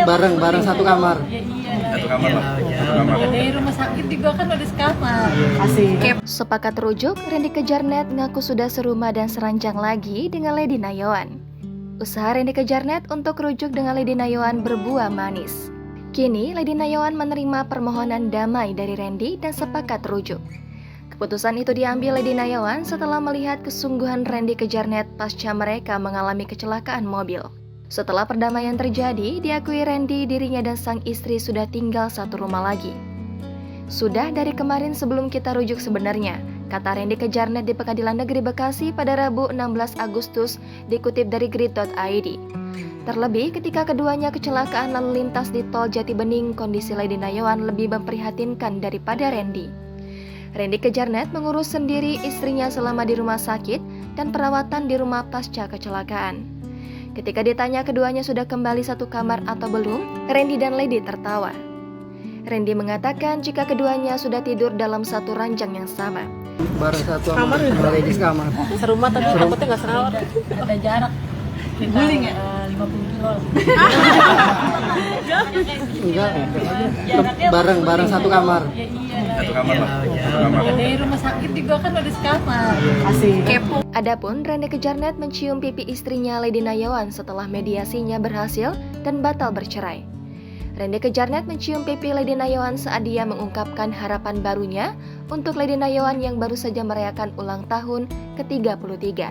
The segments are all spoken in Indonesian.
bareng satu kamar. Satu kamar lah. Satu kamar. Dari rumah sakit juga kan ada sekamar. Asik. Sepakat rujuk, Randy Kejarnet ngaku sudah serumah dan seranjang lagi dengan Lady Nayawan. Usaha Randy Kejarnet untuk rujuk dengan Lady Nayawan berbuah manis. Kini, Lady Nayawan menerima permohonan damai dari Randy dan sepakat rujuk. Keputusan itu diambil Lady Nayawan setelah melihat kesungguhan Randy Kejarnet pasca mereka mengalami kecelakaan mobil. Setelah perdamaian terjadi, diakui Randy dirinya dan sang istri sudah tinggal satu rumah lagi. Sudah dari kemarin sebelum kita rujuk sebenarnya, kata Randy Kejarnet di Pengadilan Negeri Bekasi pada Rabu 16 Agustus dikutip dari grid.id. Terlebih ketika keduanya kecelakaan lalu lintas di tol Jatibening, kondisi Lady Nayawan lebih memprihatinkan daripada Randy. Randy Kejarnet mengurus sendiri istrinya selama di rumah sakit dan perawatan di rumah pasca kecelakaan. Ketika ditanya keduanya sudah kembali satu kamar atau belum, Randy dan Lady tertawa. Randy mengatakan jika keduanya sudah tidur dalam satu ranjang yang sama. Bareng satu kamar, Lady kamar. Serumah tapi takutnya nggak serawat. Ada jarak. Guling ya? 50 kilo. Enggak, bareng satu kamar. Satu kamar lah. Satu kamar. Dari rumah sakit juga kan ada sekamar. Asik. Adapun Randy Kejarnet mencium pipi istrinya Lady Nayawan setelah mediasinya berhasil dan batal bercerai. Randy Kejarnet mencium pipi Lady Nayawan saat dia mengungkapkan harapan barunya untuk Lady Nayawan yang baru saja merayakan ulang tahun ke-33.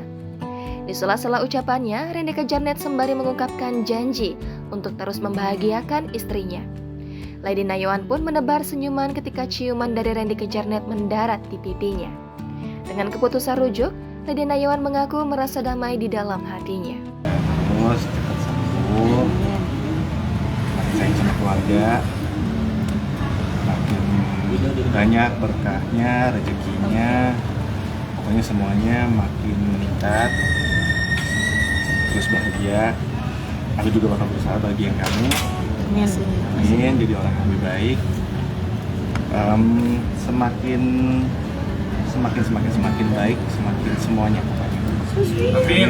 Di sela-sela ucapannya, Randy Kejarnet sembari mengungkapkan janji untuk terus membahagiakan istrinya. Lady Nayawan pun menebar senyuman ketika ciuman dari Randy Kejarnet mendarat di pipinya. Dengan keputusan rujuk, Lady Nayawan mengaku merasa damai di dalam hatinya. Terus cepat sembuh, makin sayang sama keluarga, makin banyak berkahnya, rezekinya, pokoknya semuanya makin meningkat, terus bahagia. Aku juga bakal berusaha bahagian kamu. Amin, jadi orang yang lebih baik. Semakin baik, semakin semuanya pokoknya. Amin.